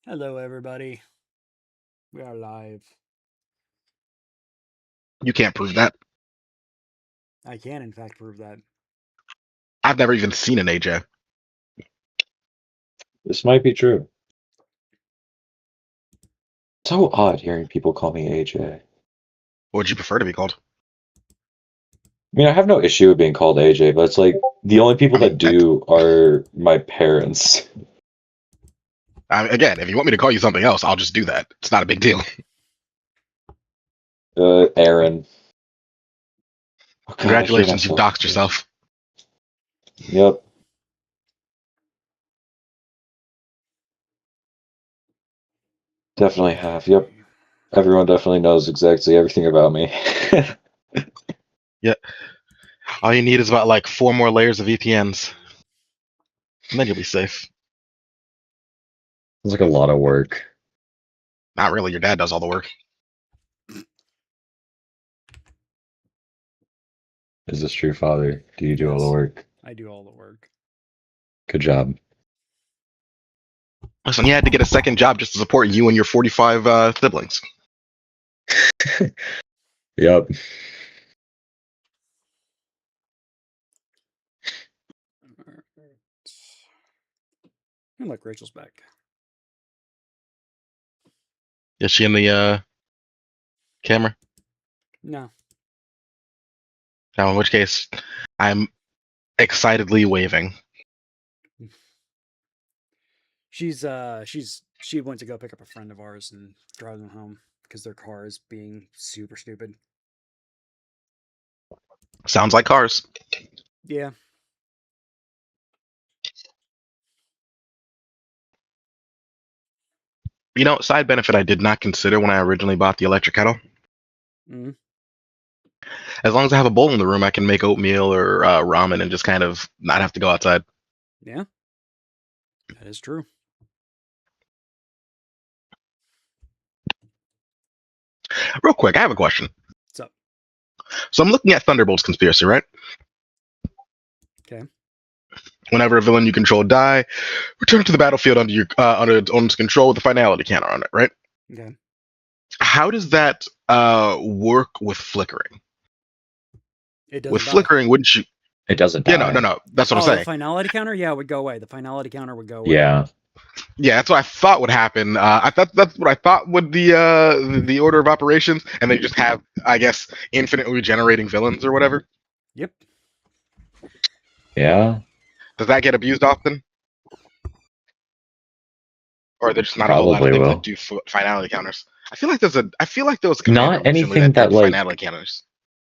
Hello, everybody. We are live. You can't prove that. I can, in fact, prove that. I've never even seen an AJ. This might be true. So odd hearing people call me AJ. What would you prefer to be called? I mean, I have no issue with being called AJ, but it's like the only people that do are my parents. Again, if you want me to call you something else, I'll just do that. It's not a big deal. Aaron. Oh, God, Congratulations, you've doxed yourself. Yep. Definitely have. Yep. Everyone definitely knows exactly everything about me. Yeah. All you need is about like 4 more layers of VPNs. And then you'll be safe. It's like a lot of work. Not really, your dad does all the work. Is this true, Father? Do you do all the Yes. work? I do all the work. Good job. Listen, he had to get a second job just to support you and your 45 siblings. Yep. And look, Rachel's back. Is she in the camera? No. Now, in which case, I'm excitedly waving. She went to go pick up a friend of ours and drive them home because their car is being super stupid. Sounds like cars. Yeah. You know, side benefit I did not consider when I originally bought the electric kettle. Mm-hmm. As long as I have a bowl in the room, I can make oatmeal or ramen and just kind of not have to go outside. Yeah. That is true. Real quick, I have a question. What's up? So I'm looking at Thunderbolt's conspiracy, right? Okay. Whenever a villain you control die, return it to the battlefield under its own control with a finality counter on it, right? Okay. How does that work with flickering? It doesn't With die. flickering, wouldn't you? It doesn't Yeah, die. no. That's what I'm Oh, the saying. finality counter? Yeah, it would go away. The finality counter would go away. Yeah. Yeah, that's what I thought would happen. I thought that's what I thought would the order of operations, and they just have, I guess, infinitely regenerating villains or whatever. Yep. Yeah. Does that get abused often? Or there's just not a whole lot of Probably things that will. do finality counters. I feel like there was a commander Not originally anything that that did like finality counters.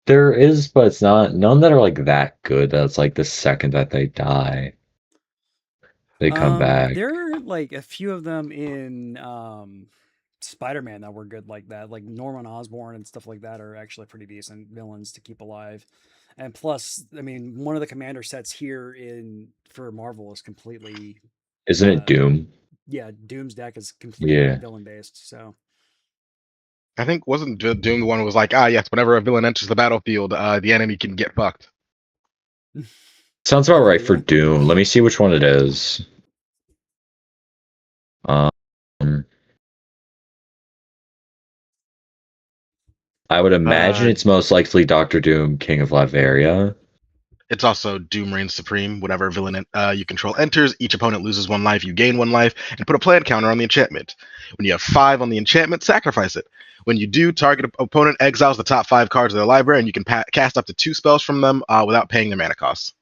there is, but it's not none that are like that good. That's like the second that they die, they come back. There are like a few of them in Spider-Man that were good like that. Like Norman Osborn and stuff like that are actually pretty decent villains to keep alive. And plus, I mean, one of the commander sets here in for Marvel is completely Isn't it Doom? yeah, Doom's deck is completely Yeah. villain based. So I think wasn't Doom the one who was like, yes, whenever a villain enters the battlefield, the enemy can get fucked. Sounds about right for Yeah. Doom. Let me see which one it is. Um, I would imagine it's most likely Doctor Doom, King of Latveria. It's also Doom reigns supreme. Whenever a villain you control enters, each opponent loses 1 life, you gain 1 life, and put a plan counter on the enchantment. When you have 5 on the enchantment, sacrifice it. When you do, target opponent exiles the top 5 cards of their library, and you can cast up to 2 spells from them without paying their mana costs.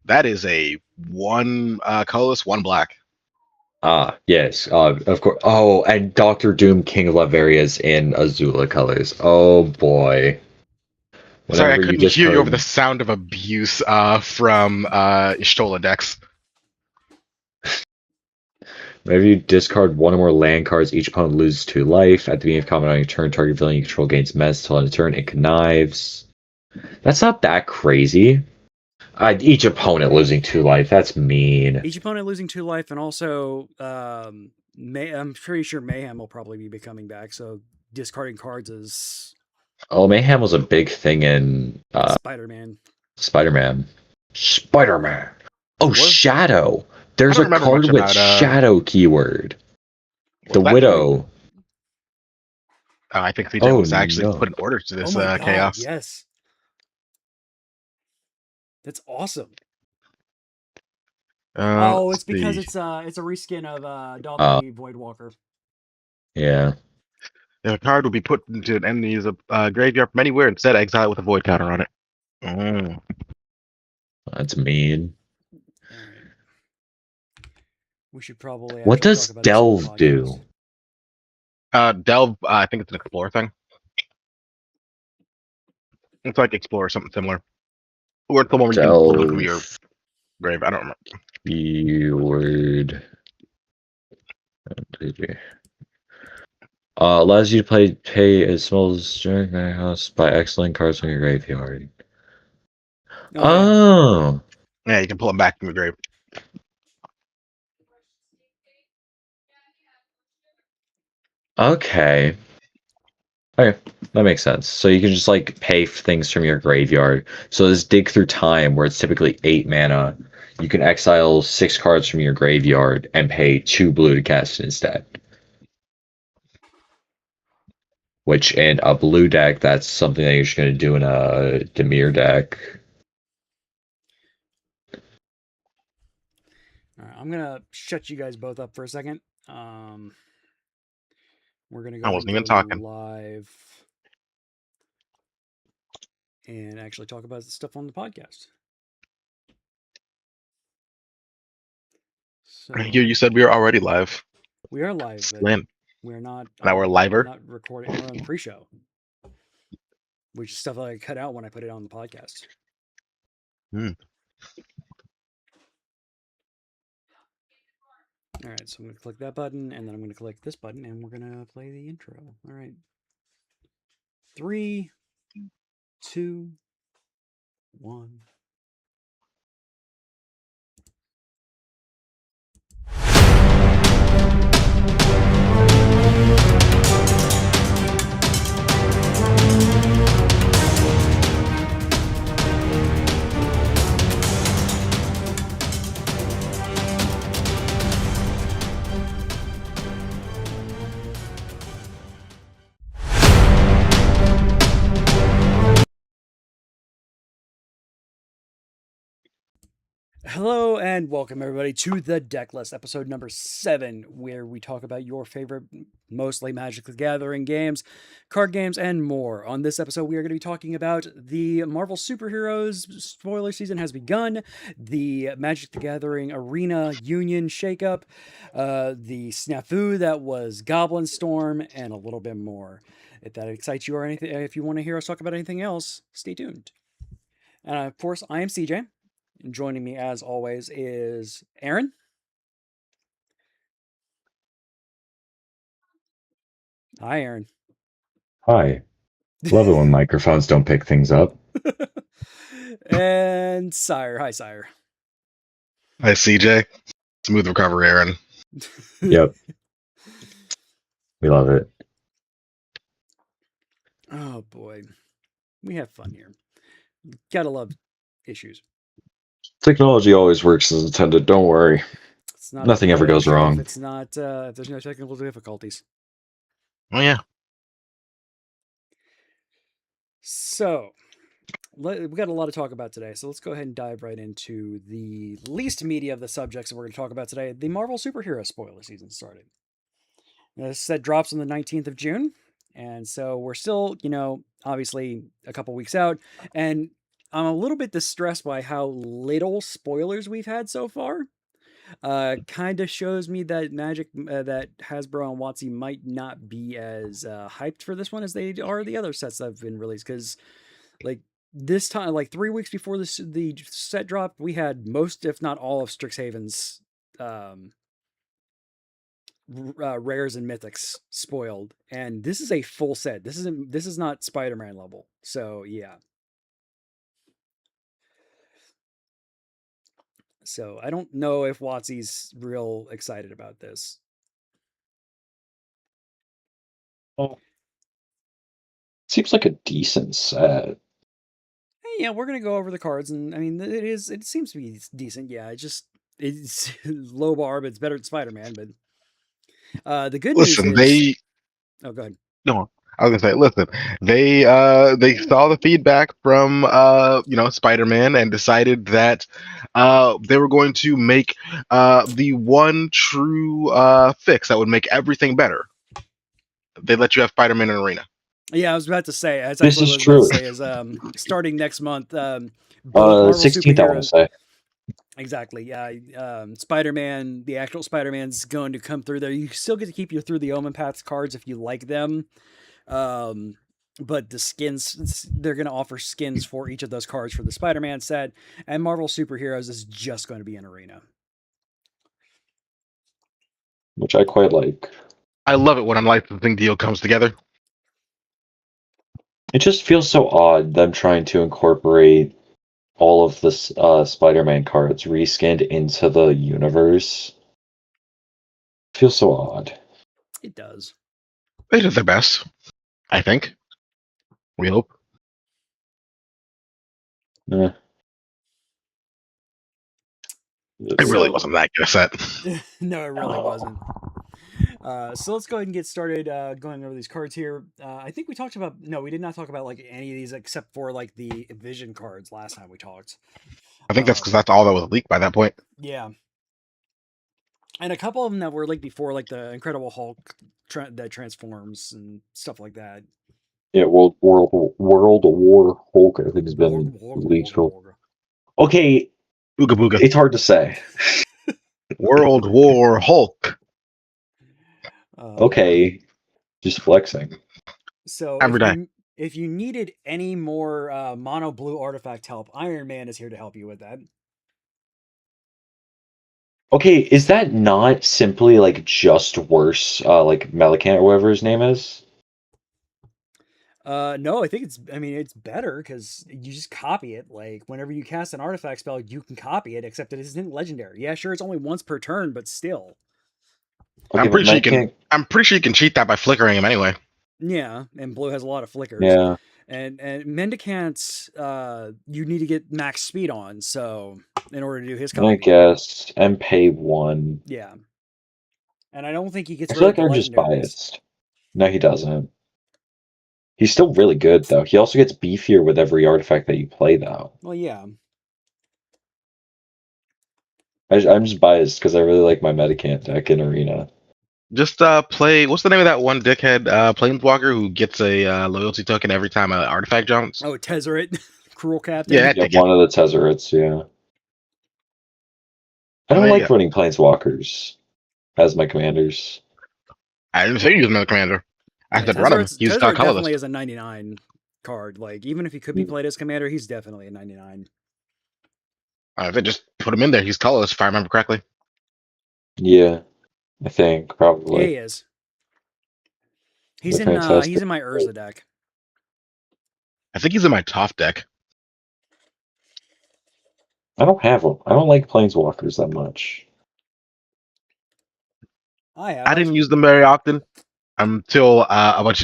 That is a 1 colorless, 1 black. Ah, yes, of course. Oh, and Doctor Doom, King of Latveria is in Azula colors. Oh boy. Sorry, I Whenever you couldn't hear you over the discard, sound of abuse from Ishtola decks. whenever you discard 1 or more land cards, each opponent loses 2 life. At the beginning of combat on your turn, target villain you control gains mess till end of turn. It connives. That's not that crazy. Each opponent losing 2 life. That's mean. each opponent losing 2 life, and also I'm pretty sure Mayhem will probably be coming back. So discarding cards is Oh, Mayhem was a big thing in Spider-Man. Spider-Man. Spider-Man. Oh, What? Shadow. I There's don't a remember much card with about Shadow keyword. The What's that? Widow. I think CJ Oh wants to actually no. put an order to Oh this my god, chaos. yes. That's awesome. Oh, Let's it's because see. it's a reskin of Uh, Dalby Voidwalker. yeah, The card will be put into an enemy's graveyard from anywhere, instead exile with a void counter on it. Mm. that's mean. All right. We should probably What actually talk does about this on the Delve podcast. do? Delve, I think it's an Explorer thing. It's like Explorer, something similar. Or it's the one where you can pull them from your Delve. grave. I don't remember. Keyword. Allows you to pay as small as during my house by exiling cards from your graveyard. Oh yeah. Oh, Yeah, you can pull them back from your grave. okay. Okay, that makes sense. So you can just like pay things from your graveyard. So this dig through time, where it's typically 8 mana, you can exile 6 cards from your graveyard and pay 2 blue to cast it instead. Which in a blue deck, that's something that you're just going to do in a Demir deck. All right, I'm gonna shut you guys both up for a second. We're gonna go I ahead and wasn't go even talking. live and actually talk about the stuff on the podcast. So You said we were already live. we are live, but Slim. we're not. Now we're We're liver. not recording. We're on the pre-show, which is stuff that I cut out when I put it on the podcast. Hmm. All right, so I'm going to click that button, and then I'm going to click this button, and we're going to play the intro. All right. 3, 2, 1. Hello and welcome everybody to the Decklist, episode number 7, where we talk about your favorite, mostly Magic the Gathering games, card games, and more. On this episode, we are going to be talking about the Marvel Superheroes spoiler season has begun, the Magic the Gathering Arena Union shakeup, the snafu that was Goblin Storm, and a little bit more. If that excites you or anything, if you want to hear us talk about anything else, stay tuned. And of course, I am CJ. And joining me, as always, is Aaron. Hi, Aaron. Hi. Love it when microphones don't pick things up. And Sire. Hi, Sire. Hi, CJ. Smooth recovery, Aaron. Yep. We love it. Oh, boy. We have fun here. Gotta love issues. Technology always works as intended. Don't worry. It's not a Nothing ever goes pleasure if wrong. it's not, if there's no technical difficulties. Oh, yeah. So, we got a lot to talk about today, so let's go ahead and dive right into the least meaty of the subjects that we're going to talk about today. The Marvel superhero spoiler season started. This set drops on the 19th of June, and so we're still, obviously a couple weeks out, and I'm a little bit distressed by how little spoilers we've had so far. Kind of shows me that that Hasbro and WotC might not be as hyped for this one as they are the other sets that have been released, because like this time, like 3 weeks before the set dropped, we had most, if not all, of Strixhaven's rares and mythics spoiled, and this is a full set. This is not Spider-Man level. So yeah. So I don't know if WotC's real excited about this. Well, seems like a decent set. Yeah, we're gonna go over the cards, and I mean, it seems to be decent. Yeah, it's low bar, but it's better than Spider-Man. But The good news Listen, is, oh, go ahead. no, I was gonna say, listen, they saw the feedback from Spider-Man and decided that they were going to make the one true fix that would make everything better. They let you have Spider-Man in Arena. Yeah, I was about to say. That's This actually what I is was about to true. say. Is starting next month, both Marvel 16th, I want to superheroes. say. Exactly. Yeah. Spider-Man, the actual Spider-Man's going to come through there. You still get to keep your Through the Omen Paths cards if you like them. Um, but the skins, they're going to offer skins for each of those cards for the Spider-Man set, and Marvel Superheroes is just going to be an arena. Which I quite like. I love it when a licensing deal comes together. It just feels so odd them trying to incorporate all of the Spider-Man cards reskinned into the universe. Feels so odd. It does. They did their best, I think. We hope. Eh. It really So, wasn't that good a set. no, it really wasn't. So let's go ahead and get started going over these cards here. I think we talked about no, we did not talk about like any of these except for like the Vision cards last time we talked. I think that's because that's all that was leaked by that point. Yeah, and a couple of them that were like before, like the Incredible Hulk that transforms and stuff like that. Yeah, World War Hulk, I think, has been leaked. Okay, Ooga booga. it's hard to say. World War Hulk. Um, Okay, just flexing. so Every day. if you needed any more mono blue artifact help, Iron Man is here to help you with that. Okay, is that not simply like just worse, like Melicant or whatever his name is? No, I think it's. I mean, it's better because you just copy it. Like whenever you cast an artifact spell, you can copy it. Except it isn't legendary. Yeah, sure, it's only once per turn, but still. Okay, but Melicant, I'm pretty sure you can cheat that by flickering him anyway. Yeah, and blue has a lot of flickers. yeah, And Mendicant's you need to get max speed on, so in order to do his I copy. guess MP one. Yeah. And I don't think he gets I feel rid of like the I'm just legendaries. biased. No, he doesn't. He's still really good though. He also gets beefier with every artifact that you play, though. Well, yeah. I'm just biased because I really like my Medicant deck in Arena. Just play. What's the name of that one dickhead planeswalker who gets a loyalty token every time an artifact jumps? Oh, Tezzeret, Cruel Yeah, Captain. that Yeah, dickhead. one of the Tezzerets, yeah. I don't There you like go. running Planeswalkers as my commanders. I didn't say he was another commander. I Yeah, said run him. He's Tezzeret colorless. definitely is a 99 card. Like even if he could be played as commander, he's definitely a 99. If they just put him in there, he's colorless if I remember correctly. Yeah, I think Yeah, probably. he is. They're fantastic. He's in my Urza deck. I think he's in my top deck. I don't have them. I don't like Planeswalkers that much. I I have. didn't use them very often until a bunch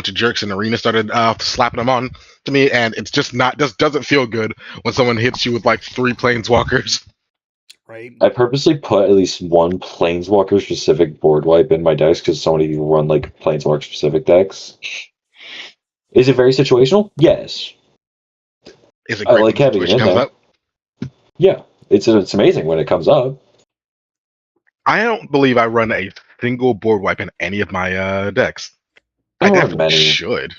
of jerks in the arena started slapping them on to me, and it's just doesn't feel good when someone hits you with like 3 planeswalkers. Right. I purposely put at least one Planeswalker specific board wipe in my decks because so many people run like Planeswalker specific decks. Is it very situational? Yes. Is it I great like when the having it situation in comes there. up? Yeah, it's amazing when it comes up. I don't believe I run a single board wipe in any of my decks. I I don't run definitely many. should.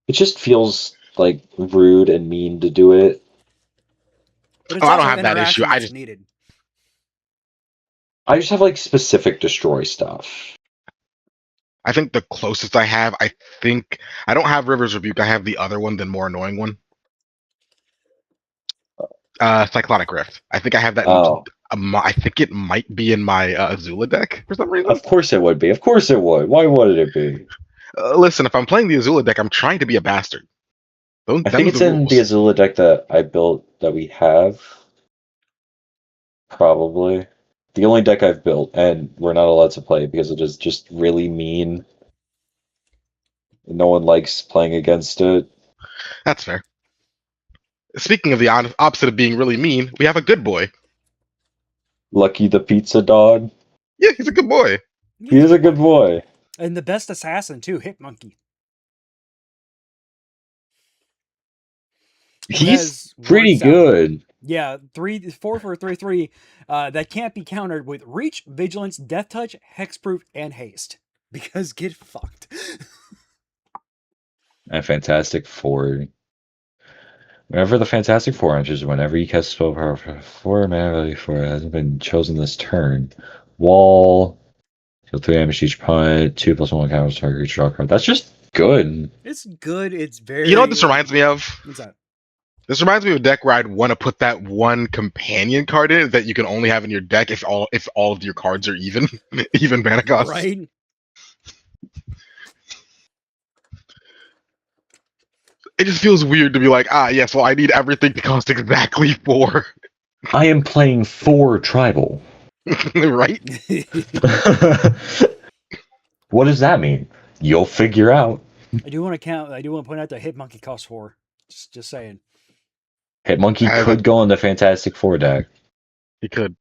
It just feels like rude and mean to do it. But Oh, it's I don't also have that issue. interaction that's needed. I just have like specific destroy stuff. I think the closest I have, I think I don't have River's Rebuke. I have the other one, the more annoying one. Cyclonic Rift. I think I have that. Oh, I think it might be in my Azula deck for some reason. of course it would be. Of course it would. Why wouldn't it be? Listen, if I'm playing the Azula deck, I'm trying to be a bastard. I think Them's it's the in the rules. Azula deck that I built that we have. Probably. The only deck I've built, and we're not allowed to play because it is just really mean. No one likes playing against it. That's fair. Speaking of the opposite of being really mean, we have a good boy. Lucky the pizza dog. Yeah, he's a good boy. He is a good boy. And the best assassin too, Hit Monkey, who He's has word pretty salad. good. Yeah, 4 for 3/3. That can't be countered with reach, vigilance, death touch, hexproof, and haste. Because get fucked. And Fantastic Four. Whenever the Fantastic Four enters, whenever you cast a spell power for 4 mana value for it hasn't been chosen this turn. Wall. Deal 3 damage to each opponent. 2+1 counters target creature draw card. That's just good. It's good. It's You know what very. this reminds me of? What's that? This reminds me of a deck where I'd want to put that one companion card in that you can only have in your deck if all of your cards are even even mana costs. Right? It just feels weird to be like, yes, well, I need everything to cost exactly 4. I am playing 4 tribal. Right? What does that mean? You'll figure out. I do want to point out that Hit Monkey costs 4. Just saying. Hitmonkey could go in the Fantastic Four deck. He could.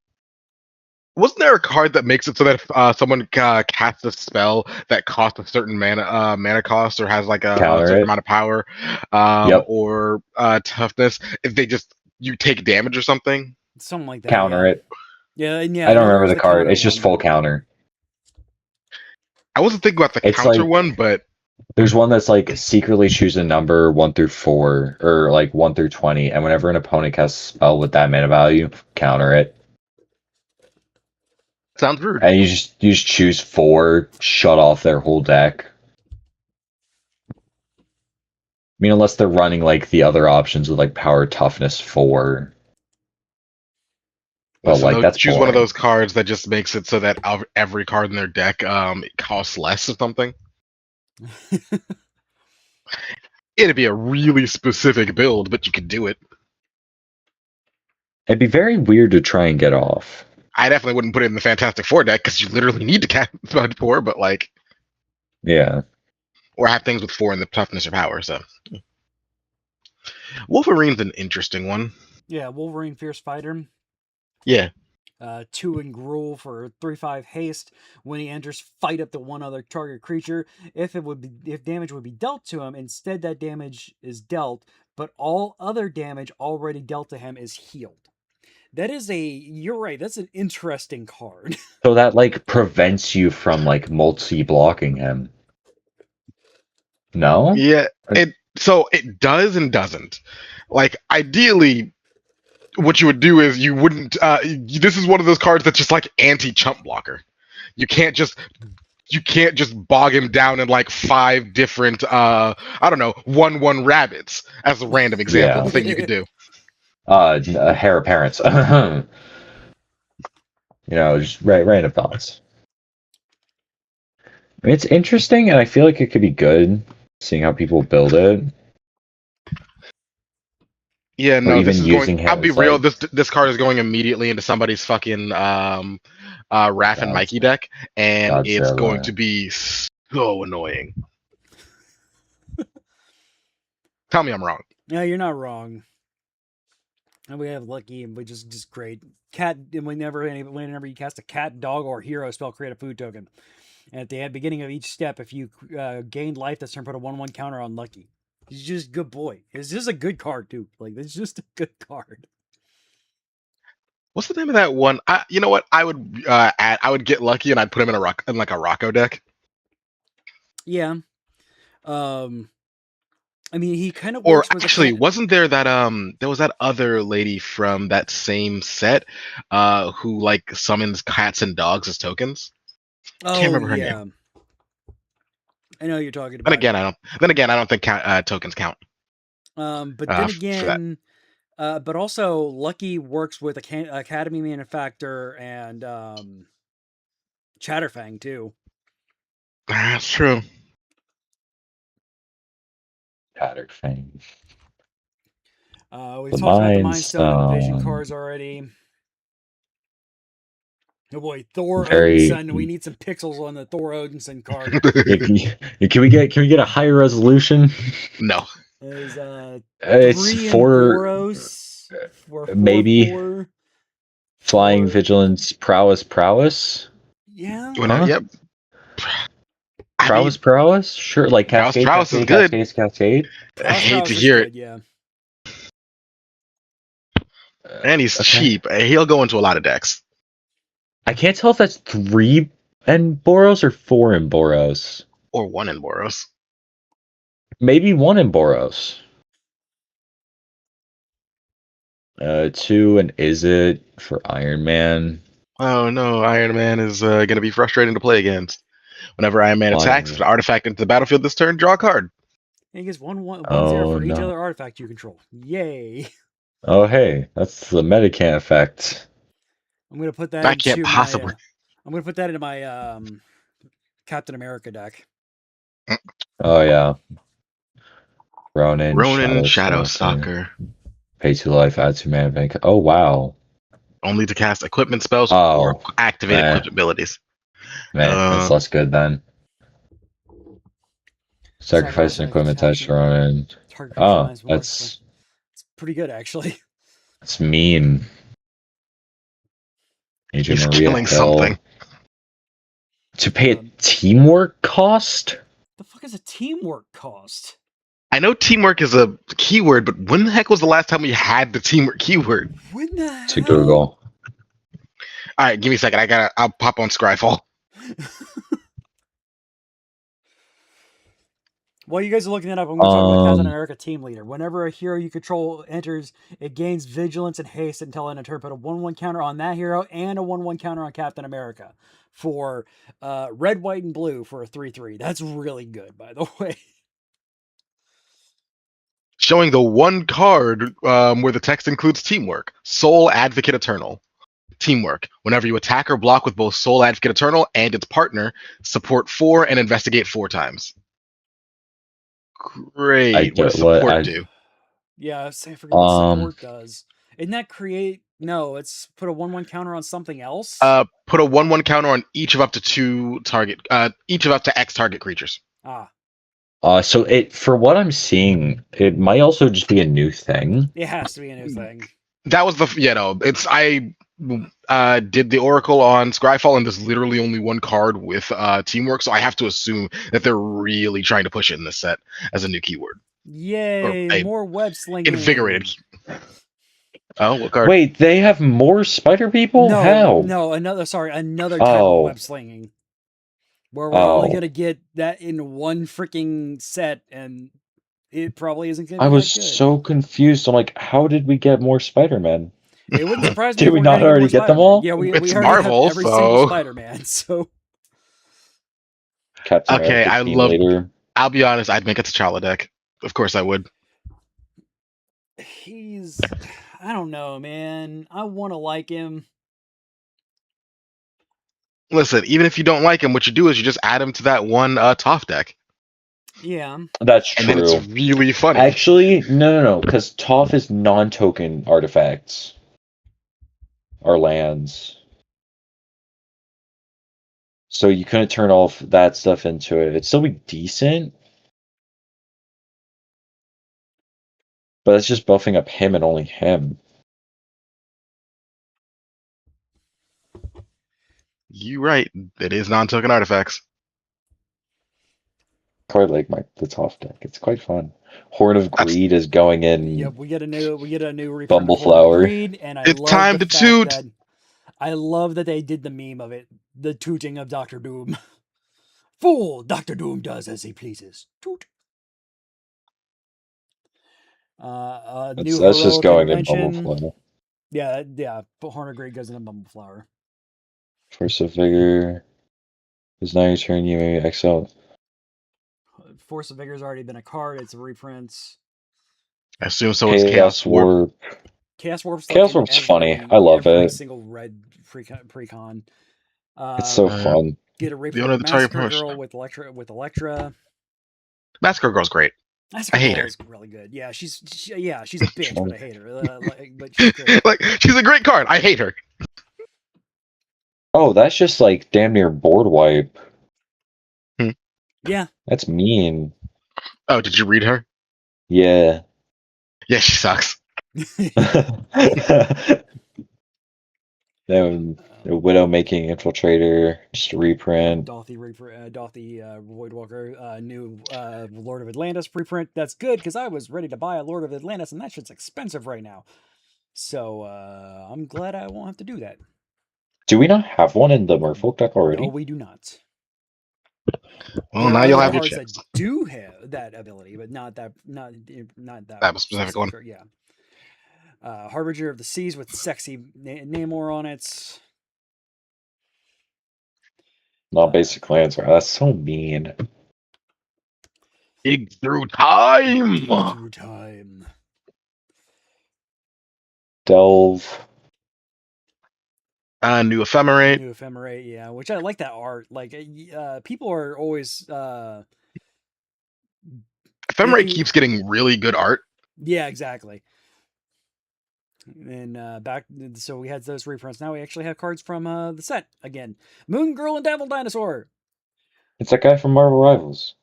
Wasn't there a card that makes it so that if someone casts a spell that costs a certain mana cost or has like a certain amount of power or toughness, if you take damage or something? Something like that. Counter it. Yeah, and I don't remember the card. It's just full counter. I wasn't thinking about the counter one, but there's one that's like secretly choose a number 1 through 4 or like 1 through 20, and whenever an opponent casts a spell with that mana value, counter it. Sounds rude. And you just choose 4, shut off their whole deck. I mean, unless they're running like the other options with like power toughness 4. But like that's choose boring. one of those cards that just makes it so that every card in their deck it costs less or something. It'd be a really specific build, but you could do it. It'd be very weird to try and get off. I definitely wouldn't put it in the Fantastic Four deck because you literally need to cast 4, but like, yeah, or have things with 4 in the toughness or power. So, Wolverine's an interesting one. Yeah, Wolverine Fierce Fighter. Yeah. 2 in Gruul for 3/5 haste. When he enters, fight up to one other target creature. If damage would be dealt to him, instead that damage is dealt, but all other damage already dealt to him is healed. That is you're right, that's an interesting card. So that like prevents you from like multi-blocking him. No? Yeah, it does and doesn't. Like ideally, what you would do is you wouldn't. This is one of those cards that's just like anti-chump blocker. You can't just bog him down in like 5 different 1/1 rabbits as a random example of thing you could do. A hair of parents. Just random thoughts. I mean, it's interesting, and I feel like it could be good, seeing how people build it. Yeah, no, this is going. I'll be real. Like, this card is going immediately into somebody's fucking Raph and Mikey deck, and it's going to be so annoying. Tell me I'm wrong. No, you're not wrong. And we have Lucky, and we just great cat. And whenever you cast a cat, dog, or hero spell, create a food token. And at the beginning of each step, if you gained life this turn, put a 1/1 counter on Lucky. He's just a good boy. It's just a good card too. Like it's just a good card. What's the name of that one? You know what? I would I would get Lucky and I'd put him in a Rocco deck. Yeah. I mean, he kind of. Or actually, wasn't there that there was that other lady from that same set who like summons cats and dogs as tokens? Oh, can't remember her name. I know you're talking about. Then again, I don't think tokens count. But then again, but also Lucky works with Academy Manufactor and Chatterfang too. That's true. Chatterfang. We've talked about the Mind Stone and Vision cards already. Oh boy, Thor Odinson. We need some pixels on the Thor Odinson card. Can we get a higher resolution? No. It's 4 maybe 4. Flying Vigilance Prowess. Yeah. Yep. I mean, Prowess? Sure, like Cascade, Prowess is Cascade, good. Cascade, Cascade. I hate to Prowess is hear it. good, yeah. And he's Okay. cheap. He'll go into a lot of decks. I can't tell if that's 3 in Boros or 4 in Boros. Or one in Boros. Maybe 1 in Boros. 2 and is it for Iron Man? Oh no, Iron Man is going to be frustrating to play against. Whenever Iron Man attacks, if One. an artifact into the battlefield this turn, draw a card. And he gets 1/1/0 Oh for each no. other artifact you control. Yay! Oh hey, that's the Medican effect. I'm gonna put that That can't into my. possibly. I'm gonna put that into my Captain America deck. Oh yeah. Ronin, Ronin Shadow Shadow Stalker. Stalker. Pay 2 life, add 2 mana bank. Oh wow. Only to cast equipment spells or Oh. activate equipment abilities. That's less good then. Sacrifice an Sacrificing equipment attached to Ronin. target creature Ah, minus 1. that's It's pretty good actually. mean. Agent He's Maria killing Hill. something. To pay a teamwork cost? The fuck is a teamwork cost? I know teamwork is a keyword, but when the heck was the last time we had the teamwork keyword? When the To hell? Google. All right, give me a second. I'll pop on Scryfall. While you guys are looking that up, I'm going to talk about Captain Um, America Team Leader. Whenever a hero you control enters, it gains vigilance and haste until end of turn. Put a 1/1 counter on that hero and a 1/1 counter on Captain America for red, white, and blue for a 3/3. That's really good, by the way. Showing the one card where the text includes teamwork. Soul Advocate Eternal. Teamwork. Whenever you attack or block with both Soul Advocate Eternal and its partner, support 4 and investigate 4 times. Great. What does support do? Yeah, I forget what support does. Isn't that create? No, it's put a 1/1 counter on something else. Put a 1/1 counter on each of up to each of up to X target creatures. Ah, so it for what I'm seeing, it might also just be a new thing. it has to be a new thing. That was I did the Oracle on Scryfall, and there's literally only one card with teamwork, so I have to assume that they're really trying to push it in this set as a new keyword. Yay! More web slinging. Invigorated. Oh, what card? Wait, they have more spider people? No, How? no, another type of web slinging. Where we're only gonna get that in one freaking set, and it probably isn't gonna be I was that good. so confused. I'm like, how did we get more Spider-Man? It wouldn't surprise me Did if we we're not gonna already get more get them all? Spider-Man. Yeah, we It's already Marvel, have every single Spider-Man, so Captain okay, America team leader. I'll be honest, I'd make a T'Challa deck. Of course I would. I don't know, man. I want to like him. Listen, even if you don't like him, what you do is you just add him to that one Toph deck. Yeah. That's true. And then it's really funny. Actually, no, because Toph is non-token artifacts. Or lands. So you couldn't turn all that stuff into it. It'd still be decent. But it's just buffing up him and only him. You're right. It is non-token artifacts. Quite like the Toph deck. It's quite fun. Horn of Greed is going in. Yep, we get a new reprint of Bumbleflower. Horn of Greed, and it's time to toot. I love that they did the meme of it, the tooting of Doctor Doom. Fool! Doctor Doom does as he pleases. Toot. That's just going in Bumbleflower. Yeah. Horn of Greed goes in Bumbleflower. Force of Vigor. Is now your turn. You may exile. Force of Vigor's already been a card. It's a reprint. I assume so is Chaos Warp. Chaos Warp's funny. I love it. Single red precon. It's so fun. Get a reprint of Massacre Girl with Elektra. Massacre Girl's great. I hate her. Is really good. Yeah, she's a bitch, but I hate her. But she's great. Like she's a great card. I hate her. Oh, that's just like damn near board wipe. Yeah. That's mean. Oh, did you read her? Yeah. Yeah, she sucks. Then a Widow-making Infiltrator, just a reprint. Dolphy Voidwalker, new Lord of Atlantis preprint. That's good because I was ready to buy a Lord of Atlantis, and that shit's expensive right now. So I'm glad I won't have to do that. Do we not have one in the Merfolk deck already? No, we do not. Well, There now are you'll other have your cards chance. that do have that ability, but not that That specific one. card, yeah. Harbinger of the Seas with sexy Namor on it. Not basic lands. That's so mean. Dig through time. Through time. Delve. New ephemerate. New ephemerate, yeah, which I like that art. Like, people are always Ephemerate iffy. keeps getting really good art. Yeah, exactly. And so we had those reprints. Now we actually have cards from the set again. Moon Girl and Devil Dinosaur. It's that guy from Marvel Rivals.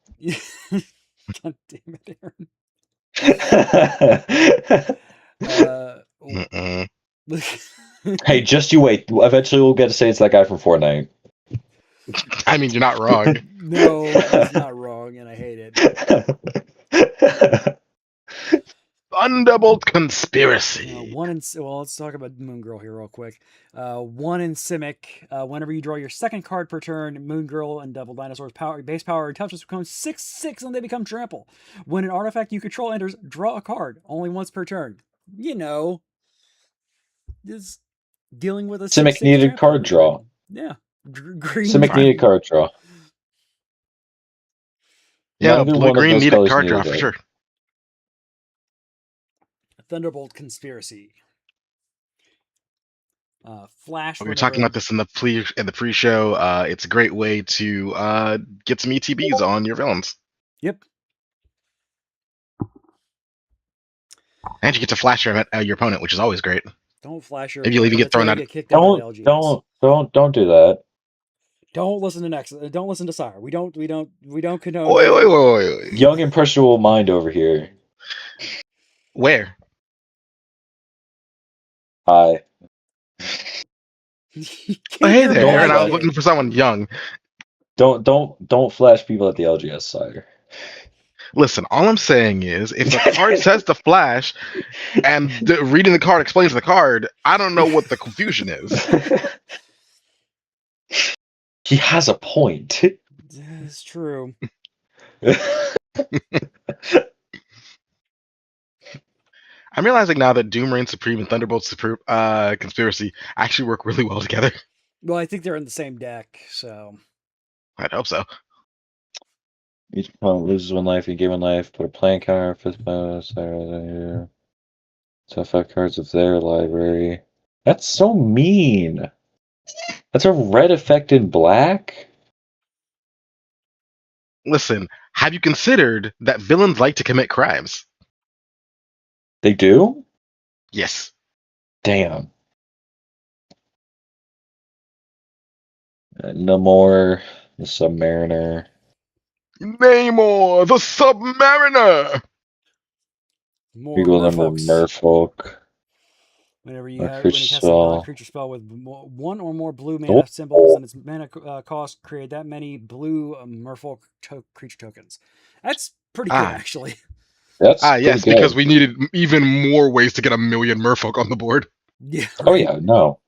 God damn it, Aaron. Mm-mm. Hey, just you wait. Eventually we'll get to say it's that guy from Fortnite. I mean, you're not wrong. No, he's not wrong, and I hate it. Thunderbolt Conspiracy. Let's talk about Moon Girl here real quick. 1 in Simic. Whenever you draw your second card per turn, Moon Girl and Devil Dinosaur's base power and toughness becomes 6/6, and they become trample. When an artifact you control enters, draw a card only once per turn. You know, just dealing with a Simic 6/6 needed trample card every draw. turn. Yeah, green. Simic needed card draw. Yeah, Neither blue one of green those needed colors card draw needed for it. sure. Thunderbolt Conspiracy. Flash. We were talking about this in the pre-show. It's a great way to get some ETBs on your villains. Yep. And you get to flash your opponent, which is always great. Don't flash your Maybe you'll even opponent. get That's how thrown you out. get kicked out of the LGS. Don't do that. Don't listen to Next. Don't listen to Sire. We don't condone. Wait. Young impressionable mind over here. Where? Hi. Oh, hey there, Don't Aaron. I was flash. looking for someone young. Don't flash people at the LGS, sire. Listen, all I'm saying is, if the card says to flash, and reading the card explains the card, I don't know what the confusion is. He has a point. It's true. I'm realizing now that Doom Reign Supreme and Thunderbolt Conspiracy actually work really well together. Well, I think they're in the same deck, so I'd hope so. Each opponent loses 1 life, you gain 1 life, put a playing counter on 5th player. So 5 cards of their library. That's so mean. That's a red effect in black? Listen, have you considered that villains like to commit crimes? They do? Yes. Damn. No more. The Submariner. Namor, the Submariner! more Eagle number Merfolks. Merfolk. Whenever you A have creature when you cast a spell. non-creature spell with 1 or more blue mana symbols and its mana cost, create that many blue Merfolk creature tokens. That's pretty good, actually. That's yes, pretty good. because we needed even more ways to get 1 million Merfolk on the board. Yeah. Right? Oh yeah, no.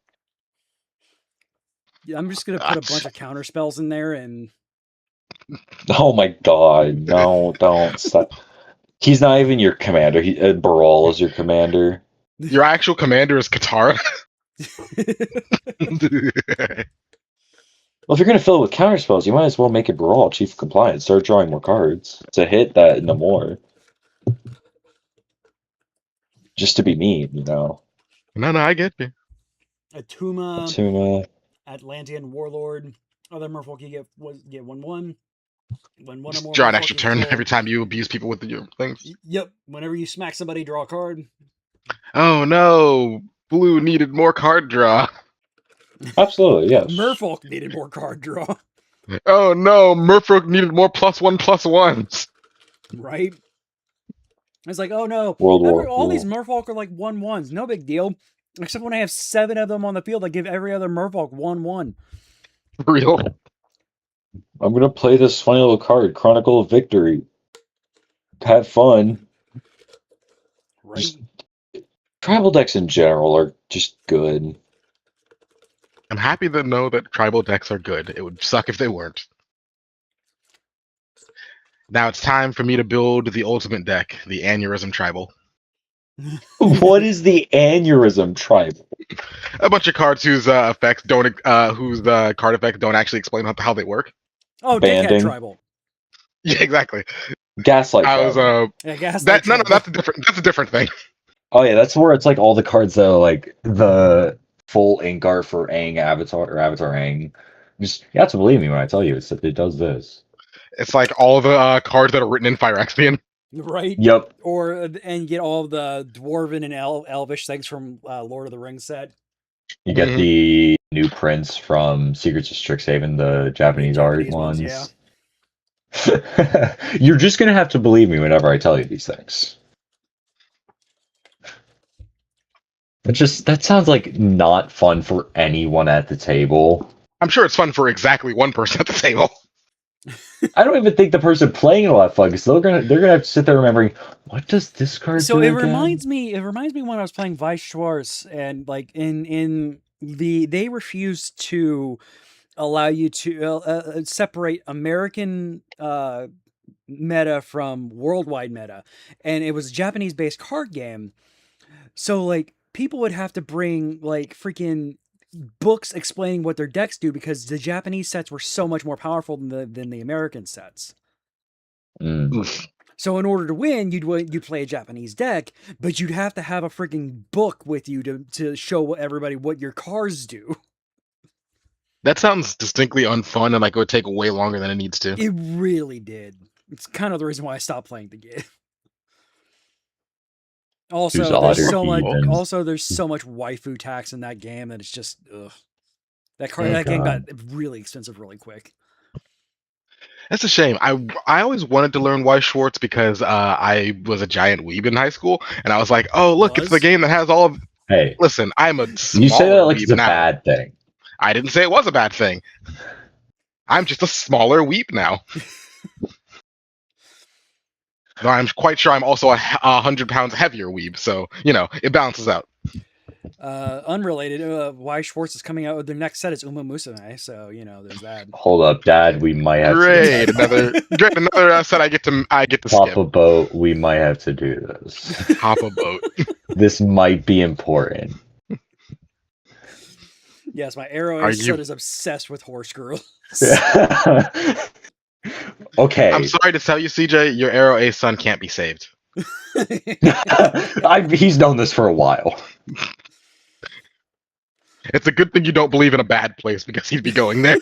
Yeah, I'm just gonna put a bunch of counter spells in there and. Oh my god, no, don't stop. He's not even your commander. Baral is your commander. Your actual commander is Katara. Well, if you're going to fill it with counter spells, you might as well make it Baral, Chief of Compliance. Start drawing more cards to hit that no more. Just to be mean, you know. No, I get you. Atuma. Atlantean Warlord. Other Merfolk you get 1/1. When one or more Draw an Merfolk extra you turn control. every time you abuse people with your things. Yep. Whenever you smack somebody, draw a card. Oh no, Blue needed more card draw. Absolutely, yes. Merfolk needed more card draw. Oh no, Merfolk needed more +1/+1s. Right? It's like, oh no, World War all these Merfolk are like 1/1s. No big deal. Except when I have 7 of them on the field, I give every other Merfolk 1/1. For real. I'm gonna play this funny little card, Chronicle of Victory. Have fun. Right? Just tribal decks in general are just good. I'm happy to know that tribal decks are good. It would suck if they weren't. Now it's time for me to build the ultimate deck, the Aneurysm Tribal. What is the aneurysm tribal? A bunch of cards whose effects don't, whose card effects don't actually explain how they work. Oh, Deckhead Banding. Tribal. Yeah, exactly. Gaslight I was tribal. Yeah, Gaslight that no, Tribal. that's a different thing. Oh yeah, that's where it's like all the cards that are like the full ink art for Aang Avatar or Avatar Aang. Just you have to believe me when I tell you it does this. It's like all the cards that are written in Phyrexian. Right? Yep. Or and get all the dwarven and elvish things from Lord of the Rings set. You get Mhm. the new prints from Secrets of Strixhaven, the Japanese art Japanese ones, yeah. You're just gonna have to believe me whenever I tell you these things. That sounds like not fun for anyone at the table. I'm sure it's fun for exactly one person at the table. I don't even think the person playing it will have fun because they're gonna have to sit there remembering what does this card So do it again? reminds me when I was playing Weiss Schwarz, and like in they refused to allow you to separate American meta from worldwide meta, and it was a Japanese based card game. So like people would have to bring like freaking books explaining what their decks do because the Japanese sets were so much more powerful than the American sets. Oof. So in order to win, you'd play a Japanese deck, but you'd have to have a freaking book with you to show everybody what your cards do. That sounds distinctly unfun and like it would take way longer than it needs to. It really did. It's kind of the reason why I stopped playing the game. Who's Also, there's otter so much. heathens? Also, there's so much waifu tax in that game that it's just ugh. Oh, That game got God. really expensive really quick. That's a shame. I always wanted to learn Weiss Schwartz because I was a giant weeb in high school, and I was like, oh look, it's the Was? game that has all of. Hey, Listen, I'm a you say that smaller like it's weeb a now. bad thing. I didn't say it was a bad thing. I'm just a smaller weeb now. Though I'm quite sure I'm also a 100 pounds heavier weeb, so it balances out. Unrelated, Weiss Schwartz is coming out with their next set is Uma Musume, so there's that. Hold up, Dad. We might have Great, to another set I get to pop skip. a boat. We might have to do this. Hop a boat. This might be important. Yes, my Arrow Are Ace you? son is obsessed with horse girls. Okay. I'm sorry to tell you, CJ, your Arrow Ace son can't be saved. He's known this for a while. It's a good thing you don't believe in a bad place because he'd be going there.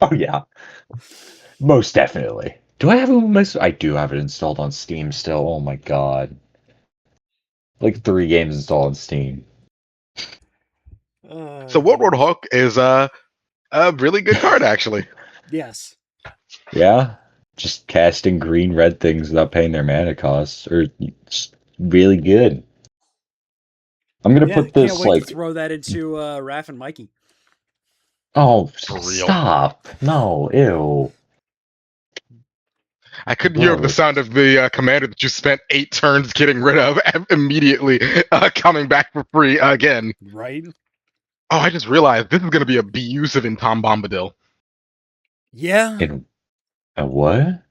Oh yeah, most definitely. Do I have it? I do have it installed on Steam still. Oh my god, like 3 games installed on Steam. So Warlord Hawk is a really good card, actually. Yes. Yeah, just casting green red things without paying their mana costs, or it's really good. I'm gonna put this can't wait like. to throw that into Raph and Mikey. Oh, For real. stop! No, ew. I couldn't hear the sound of the commander that you spent 8 turns getting rid of and immediately coming back for free again. Right? Oh, I just realized this is going to be abusive in Tom Bombadil. Yeah. In a what?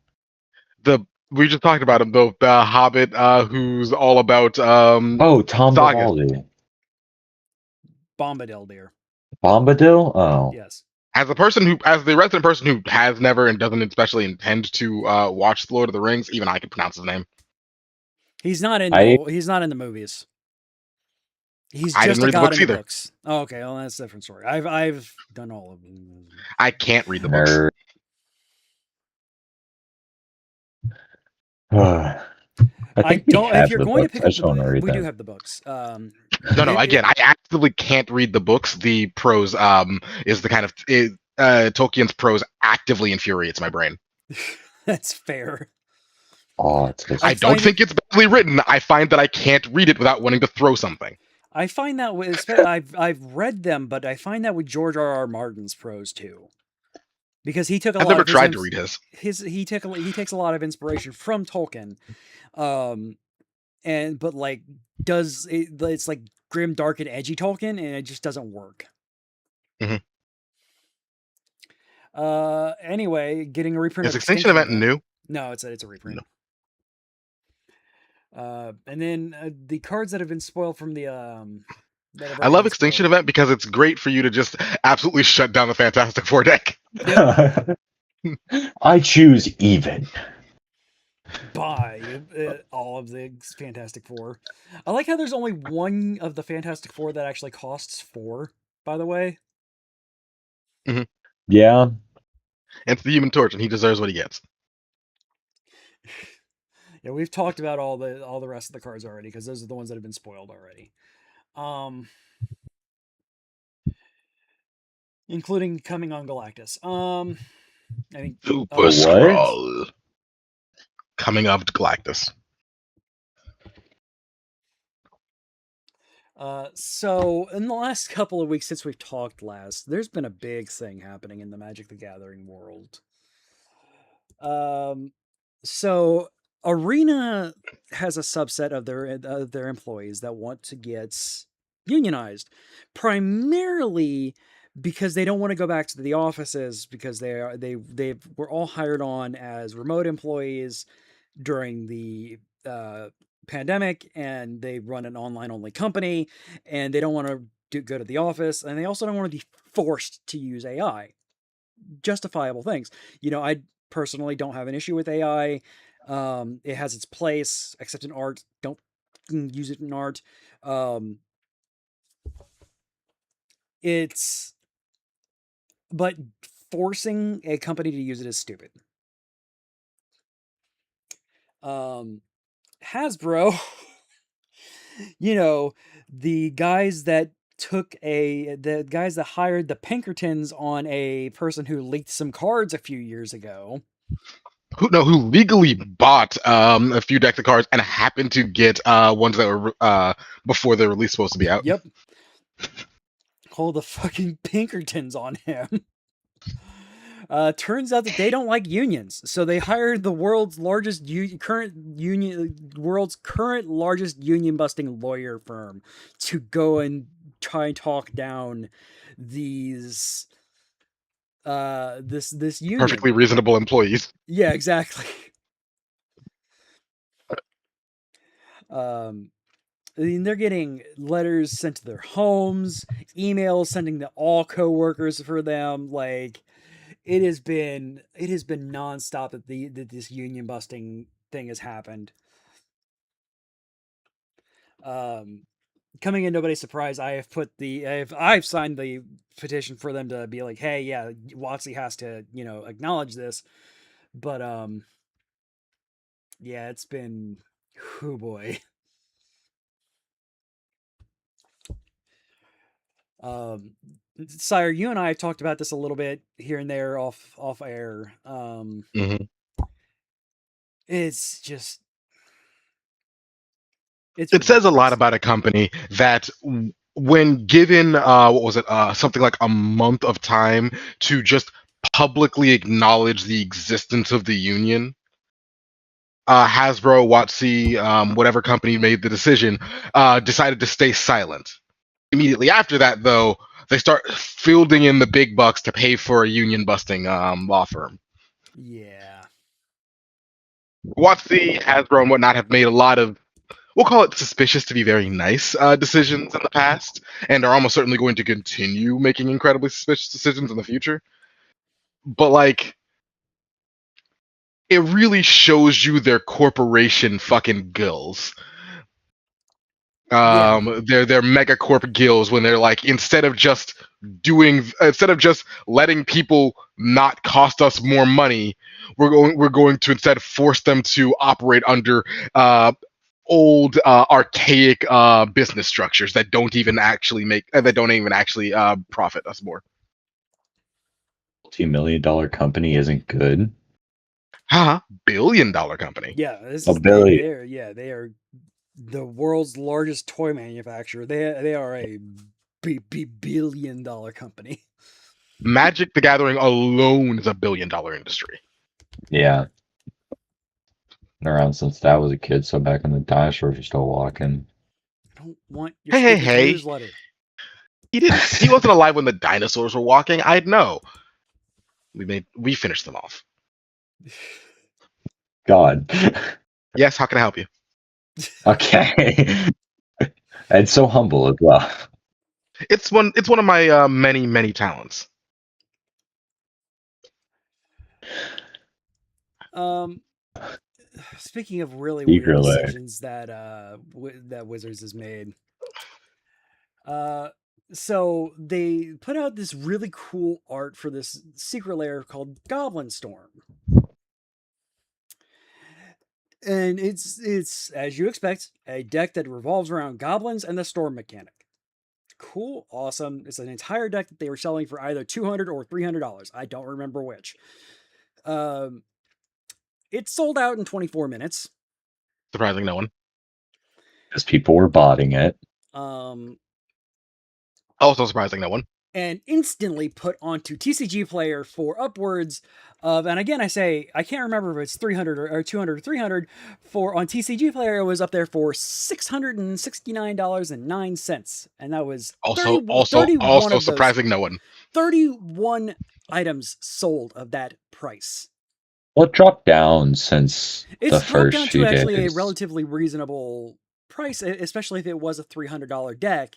We just talked about him, the Hobbit who's all about Oh, Tom sagas. Bombadil. Bombadil, dear. Bombadil? Oh. Yes. As the resident person who has never and doesn't especially intend to watch Lord of the Rings, even I can pronounce his name. He's not in he's not in the movies. He's I just didn't a read the god books in the either. books. Oh, okay, well that's a different story. I've done all of them. I can't read the books. Nerd. I don't. If you're going to pick up the book, book, we do have the books. No. Again, I actively can't read the books. The prose is the kind of Tolkien's prose actively infuriates my brain. That's fair. Oh, it's I I don't find think it. it's badly written. I find that I can't read it without wanting to throw something. I find that with I've read them, but I find that with George R. R. Martin's prose too, because he took a I've lot never of his tried to read his. he takes a lot of inspiration from Tolkien, um, and but like does it, it's like grim, dark, and edgy Tolkien, and it just doesn't work. Mhm. Anyway, getting a reprint Is of Extinction Extinction Event Event. new? No, it's a reprint. No. And then the cards that have been spoiled from the that have I already love been Extinction spoiled. Event because it's great for you to just absolutely shut down the Fantastic Four deck. Yep, I choose even. buy all of the Fantastic Four. I like how there's only one of the Fantastic Four that actually costs 4. By the way, Mhm. Yeah. It's the Human Torch, and he deserves what he gets. yeah, we've talked about all the rest of the cards already because those are the ones that have been spoiled already. Um, including coming on Galactus. I think. Super The what? Skrull. Coming up to Galactus. So in the last couple of weeks since we've talked last, there's been a big thing happening in the Magic the Gathering world. Um, so Arena has a subset of their employees that want to get unionized, primarily because they don't want to go back to the offices because they were all hired on as remote employees during the pandemic, and they run an online only company, and they don't want to go to the office, and they also don't want to be forced to use AI. Justifiable things. I personally don't have an issue with AI. It has its place, except in art. Don't use it in art. Um, it's but forcing a company to use it is stupid. Um, Hasbro, you know, the guys that the guys that hired the Pinkertons on a person who leaked some cards a few years ago. Who legally bought a few decks of cards and happened to get ones that were before the release supposed to be out. Yep, all the fucking Pinkertons on him. Turns out that they don't like unions, so they hired the world's current largest union busting lawyer firm to go and try and talk down these this Perfectly union. reasonable employees. Yeah, exactly. Um, I mean, they're getting letters sent to their homes, emails sending to all coworkers for them. Like it has been nonstop that this union busting thing has happened. Um, Coming in nobody's surprise, I've signed the petition for them to be like, hey, yeah, Watsy has to acknowledge this, but yeah, it's been, oh boy. Um, Sire, you and I have talked about this a little bit here and there off air. Hmm. It's just it's It says a lot ridiculous. about a company that, when given what was it, something like a month of time to just publicly acknowledge the existence of the union, Hasbro, WotC, whatever company made the decision, decided to stay silent. Immediately after that, though, they start fielding in the big bucks to pay for a union busting law firm. Yeah. WotC, Hasbro, and whatnot have made a lot of, we'll call it suspicious to be very nice, decisions in the past, and are almost certainly going to continue making incredibly suspicious decisions in the future. But like, it really shows you their corporation fucking gills. Yeah. Their megacorp gills, when they're like, instead of just letting people not cost us more money, we're going to instead force them to operate under uh old archaic business structures that don't even actually profit us more. $multi-million company isn't good. Haha, $1 billion company. Yeah, this A is billion. they are the world's largest toy manufacturer. They are a billion-dollar company. Magic the Gathering alone is a $1 billion industry. Yeah. Been around since I was a kid, so back when the dinosaurs were still walking. I don't want your Hey, hey, stupid hey. newsletter. He wasn't alive when the dinosaurs were walking. I'd know. We finished them off. God. Yes, how can I help you? Okay. And so humble as well. It's one of my many talents. Um, speaking of really weird Secretly. decisions that that Wizards has made, uh, so they put out this really cool art for this secret lair called Goblin Storm, and it's as you expect a deck that revolves around goblins and the storm mechanic. Cool, awesome. It's an entire deck that they were selling for either $200 or $300. I don't remember which. Um, it sold out in 24 minutes. Surprising no one. Because people were botting it. Um, Also surprising no one. and instantly put onto TCG Player for upwards of, and again I say I can't remember if it's 300 or 200 or 300. For on TCG Player, it was up there for $669.09, and that was 31 Also of those surprising no one. 31 items sold of that price. Well, it dropped down since the It's dropped first down few to actually a days. relatively reasonable price, especially if it was a $300 deck.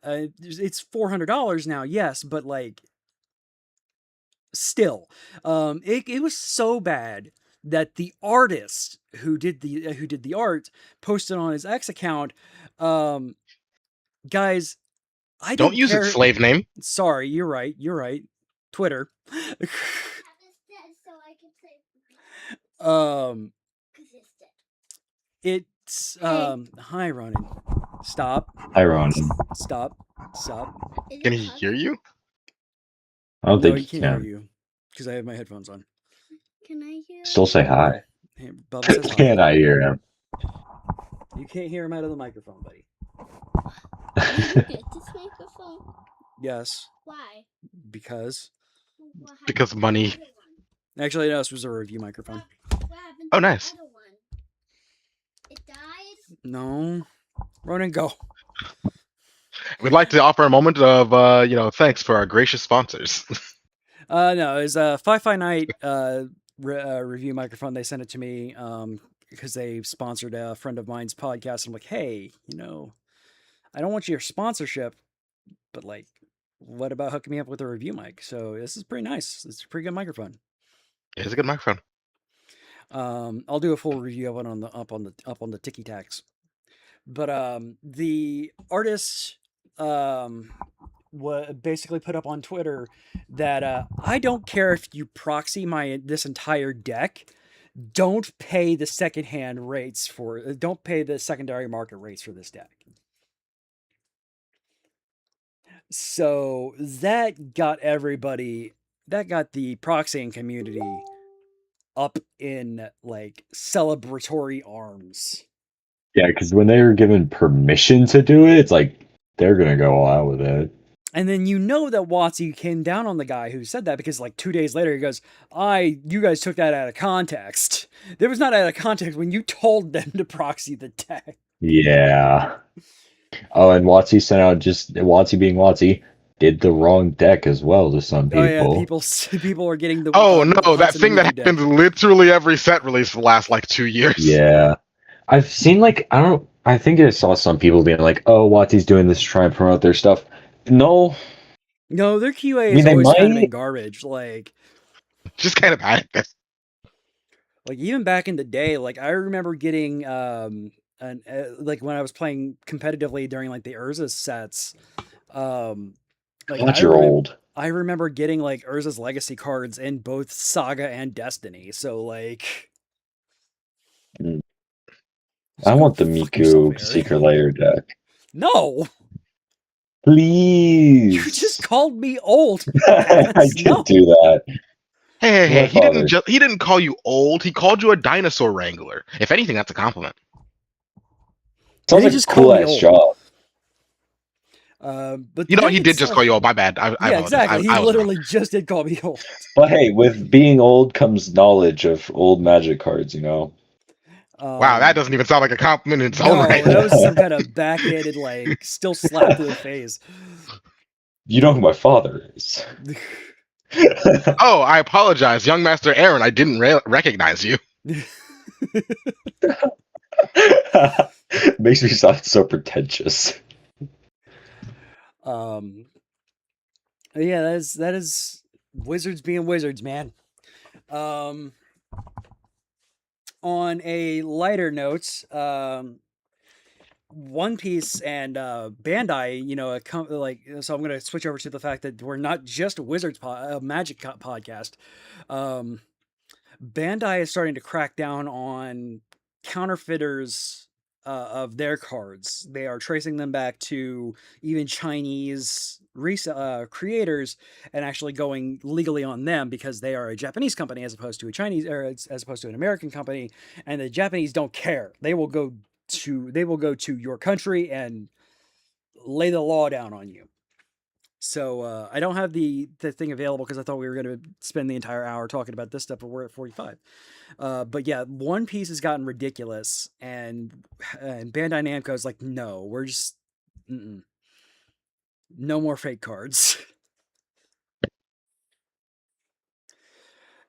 It's $400 now, yes, but like still, it was so bad that the artist who did the art posted on his X account, guys, I Don't don't use its care. slave name. Sorry, you're right. Twitter. um, it's hi Ronan. Stop. Hi, Ronan. Stop. Can he hear you? I don't No, think he you can't hear can. you because I have my headphones on. Can I hear? Still say hi. No. Hey, Bubba says hi. Can I hear him? You can't hear him out of the microphone, buddy. Did you get this microphone? Yes, Why? because What happened Because to the money. other one? actually, no, this was a review microphone. What happened Oh, to nice. the other one? It died? No, Ronan, go. We'd like to offer a moment of thanks for our gracious sponsors. No, it's a Fi-Fi Night review microphone. They sent it to me because they sponsored a friend of mine's podcast. I'm like, hey, I don't want your sponsorship, but like, what about hooking me up with a review mic? So this is pretty nice. It's a pretty good microphone. It's a good microphone. I'll do a full review of it up on the Tiki Tacs. But the artist basically put up on Twitter that I don't care if you proxy this entire deck, don't pay the secondhand rates don't pay the secondary market rates for this deck. So that got the proxying community up in like celebratory arms. Yeah, because when they were given permission to do it, it's like they're gonna go all out with it. And then that WotC came down on the guy who said that because like 2 days later he goes, you guys took that out of context. There was not out of context when you told them to proxy the deck. Yeah. Oh, and WotC sent out WotC being WotC did the wrong deck as well to some people. Oh yeah, people are getting the Oh no, Hunts that in the thing that Meter deck. happens literally every set release for the last like 2 years. Yeah. I've seen I think I saw some people being like, oh, WotC's doing this to try and promote their stuff. No, their QA I has mean, they always kind of been might. garbage. Like Just kind of bad at this. Like even back in the day, like I remember getting like when I was playing competitively during like the Urza sets, like You're old. I remember getting like Urza's legacy cards in both Saga and Destiny. So like, I want the fuck yourself, Miku Eric. Secret Layer deck. No, Please. you just called me old. I did No. do that. Hey, My father. he didn't call you old. He called you a dinosaur wrangler. If anything, that's a compliment. Did Sounds he like a just call cool me ass old? job. But You the know, deck he did just call itself, you old. My bad. I yeah, apologize. exactly. He I was wrong. literally just did call me old. But hey, with being old comes knowledge of old Magic cards, you know? Wow, that Um, doesn't even sound like a compliment in its own right. no, that was some kind of backhanded, like, still slap to the face. You know who my father is. Oh, I apologize, young Master Aaron. I didn't recognize you. Makes me sound so pretentious. um, yeah, that is wizards being wizards, man. Um, on a lighter note, One Piece and Bandai, like, so I'm gonna switch over to the fact that we're not just a Magic podcast. Um, Bandai is starting to crack down on counterfeiters of their cards. They are tracing them back to even Chinese creators and actually going legally on them because they are a Japanese company as opposed to a Chinese or as opposed to an American company, and the Japanese don't care. They will go to your country and lay the law down on you. So I don't have the thing available because I thought we were going to spend the entire hour talking about this stuff, but we're at 45. But yeah, One Piece has gotten ridiculous, and Bandai Namco is like, no, we're just no more fake cards,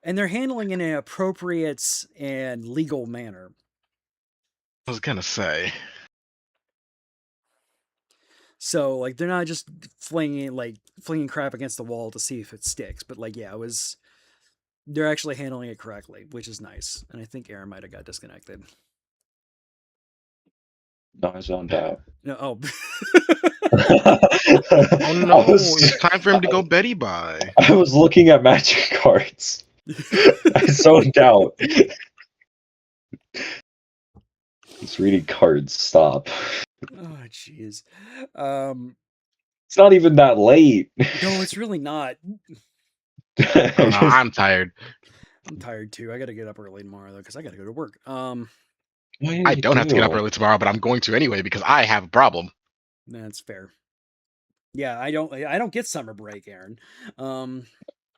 and they're handling it in an appropriate and legal manner. I was gonna say. So like they're not just flinging crap against the wall to see if it sticks, but like yeah, it was. They're actually handling it correctly, which is nice. And I think Aaron might have got disconnected. No, I zoned out. No, oh. Oh I no, was it's time for him to go Betty by. I was looking at Magic cards. I zoned out. It's reading cards. Stop. Oh, jeez. Um, It's not even that late. no, it's really not. I don't know. I'm tired. I'm tired too. I got to get up early tomorrow though, because I got to go to work. I don't have to get up early tomorrow, but I'm going to anyway because I have a problem. That's fair. Yeah, I don't get summer break, Aaron.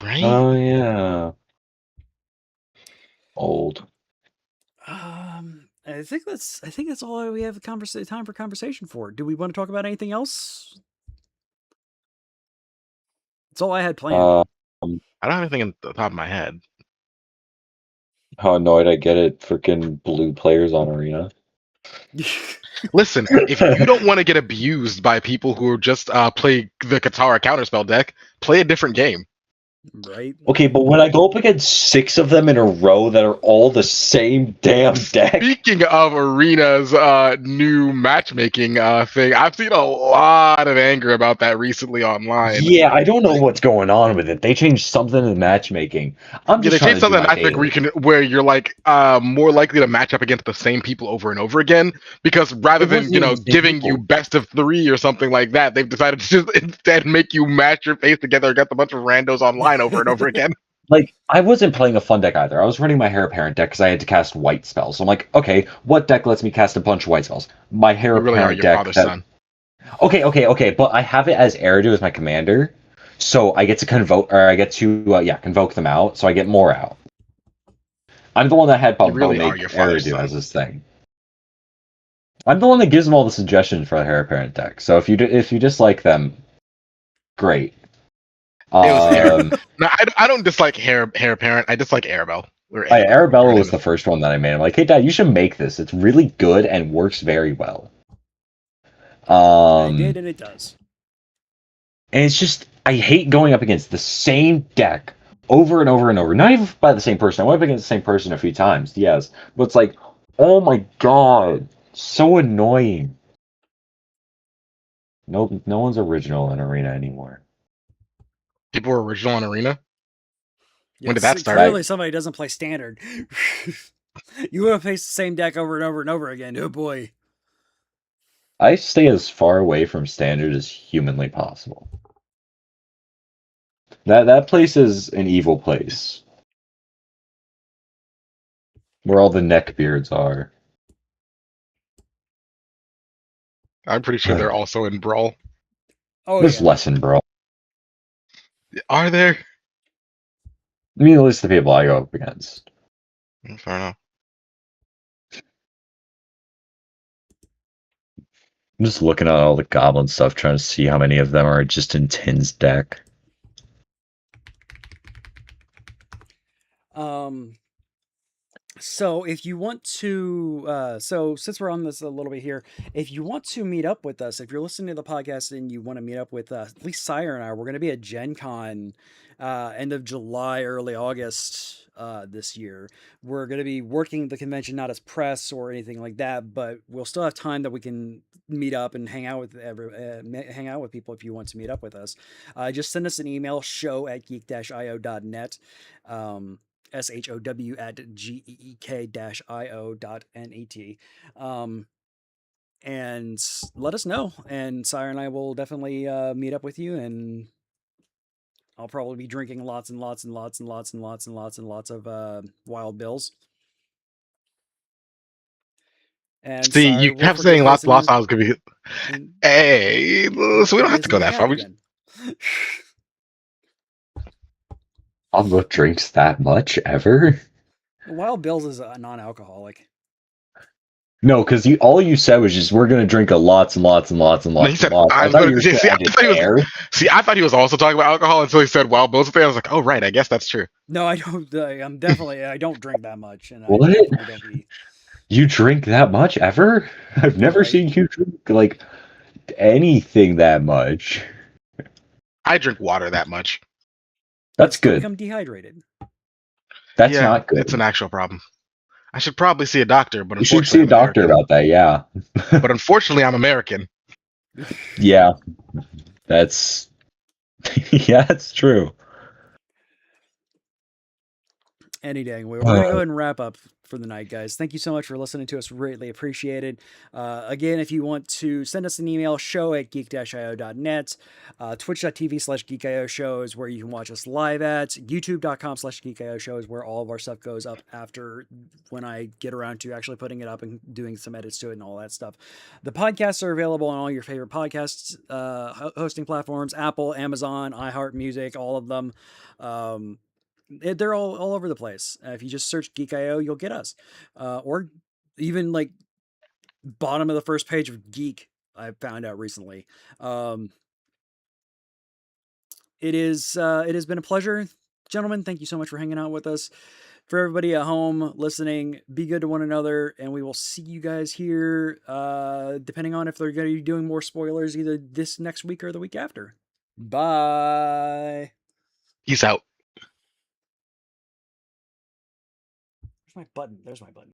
Right? Oh yeah. Old. I think that's all we have time for conversation for. Do we want to talk about anything else? That's all I had planned. Um, I don't have anything in the top of my head. how annoyed I get at freaking blue players on Arena. Listen, if you don't want to get abused by people who just play the Katara counterspell deck, play a different game. Right? Okay, but when I go up against 6 of them in a row that are all the same damn deck, Speaking of Arena's new matchmaking thing, I've seen a lot of anger about that recently online. yeah, I don't know what's going on with it. They changed something in matchmaking. I'm Yeah, just they trying changed to do something in my matchmaking daily. where you're like more likely to match up against the same people over and over again because rather It than wasn't even the same giving you people. best of 3 or something like that, they've decided to just instead make you match your face together against a bunch of randos online over and over again. Like, I wasn't playing a fun deck either. I was running my Hair Parent deck because I had to cast white spells. So I'm like, okay, what deck lets me cast a bunch of white spells? My Hair You really are Parent your deck father's that. son. Okay, but I have it as Eridu as my commander, so I get to convoke them out, so I get more out. I'm the one that had You Bumbo really are make your father's Eridu son. as his thing. I'm the one that gives them all the suggestions for the Hair Parent deck. So if you dislike them, great. It was Air. Um, No, I don't dislike hair parent. I dislike Arabelle or Arabella was Arabelle. the first one that I made. I'm like, hey dad, you should make this. It's really good and works very well. I did, Um, and it does. and it's just I hate going up against the same deck over and over and over. Not even by the same person. I went up against the same person a few times, yes. But it's like, oh my god, so annoying. No one's original in Arena anymore. People were original on Arena. When did Yes, that start? I clearly somebody doesn't play standard. You want to face the same deck over and over and over again. Oh boy. I stay as far away from standard as humanly possible. That place is an evil place. Where all the neck beards are. I'm pretty sure they're also in Brawl. Oh There's yeah. less in Brawl. Are there? I mean, at least the people I go up against. Fair enough. I'm just looking at all the goblin stuff, trying to see how many of them are just in Tin's deck. So if you want to, so since we're on this a little bit here, if you want to meet up with us, if you're listening to the podcast and you want to meet up with at least Sire and I, we're going to be at Gen Con end of July, early August this year. We're going to be working the convention not as press or anything like that, but we'll still have time that we can meet up and hang out with hang out with people if you want to meet up with us. Just send us an email, show@geek-io.net. show@geek-io.net. And let us know. And Sire and I will definitely meet up with you. And I'll probably be drinking lots and lots and lots and lots and lots and lots and lots of Wild Bills. And See, Sire you will kept forgive saying us. lots. I was gonna be. Hey, so we don't have to go that far. Again. I'll go drinks that much ever? Wild Bills is a non-alcoholic. No, because all you said was just we're gonna drink a lots and lots and lots and No, lots he and said lots. I I was thought gonna you were see. just gonna end it there. I thought he was also talking about alcohol until he said Wild Bills thing. I was like, oh right, I guess that's true. No, I don't. I don't drink that much, and I What? definitely don't be. You drink that much ever? I've never No, seen you drink like anything that much. I drink water that much. That's Still good. become dehydrated. That's Yeah, not good. it's an actual problem. I should probably see a doctor, but You should unfortunately, see a doctor about that. Yeah. But unfortunately, I'm American. Yeah. That's yeah, that's true. Any dang way. We're going to go ahead and wrap up for the night, guys. Thank you so much for listening to us. Greatly appreciated. Again, if you want to send us an email, show@geek-io.net. Twitch.tv/geekio show is where you can watch us live at. YouTube.com/geekio show is where all of our stuff goes up after when I get around to actually putting it up and doing some edits to it and all that stuff. The podcasts are available on all your favorite podcasts hosting platforms: Apple, Amazon, iHeartMusic, all of them. They're all over the place. If you just search Geek.io, you'll get us. Or even like bottom of the first page of Geek, I found out recently. It has been a pleasure, gentlemen. Thank you so much for hanging out with us. For everybody at home listening, be good to one another, and we will see you guys here, depending on if they're going to be doing more spoilers either this next week or the week after. Bye. Peace out. There's my button.